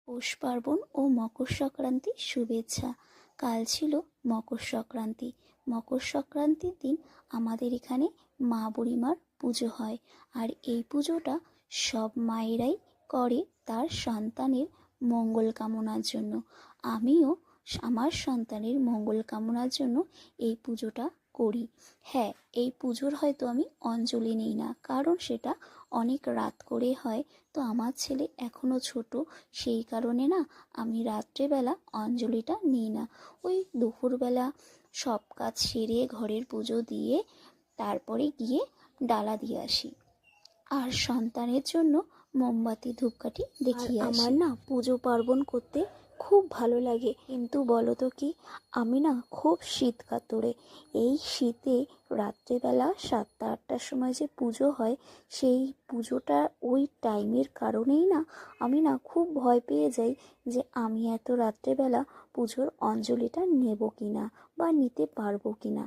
পৌষ পার্বণ ও মকর সংক্রান্তির শুভেচ্ছা। কাল ছিল মকর সংক্রান্তি। মকর সংক্রান্তির দিন আমাদের এখানে মা বুড়িমার পুজো হয়। আর এই পুজোটা সব মায়েরাই করে তার সন্তানের মঙ্গল কামনার জন্য। আমিও আমার সন্তানের মঙ্গল কামনার জন্য এই পুজোটা করি। হ্যাঁ, এই পুজোর হয়তো আমি অঞ্জলি নিই না, কারণ সেটা অনেক রাত করে হয়। তো আমার ছেলে এখনও ছোট, সেই কারণে না আমি রাত্রেবেলা অঞ্জলিটা নিই না। ওই দুপুরবেলা সব কাজ সেরে ঘরের পুজো দিয়ে তারপরে গিয়ে ডালা দিয়ে আসি, আর সন্তানের জন্য মোমবাতি ধূপকাঠি দেখিয়ে আসি। আমার না পুজো পার্বণ করতে খুব ভালো লাগে, কিন্তু বলো তো কি, আমি না খুব শীত কাতরে। এই শীতে রাত্রেবেলা 7টা-8টার সময় যে পুজো হয়, সেই পুজোটা ওই টাইমের কারণেই না আমি না খুব ভয় পেয়ে যাই যে আমি এত রাত্রেবেলা পুজোর অঞ্জলিটা নেব কিনা বা নিতে পারবো কিনা।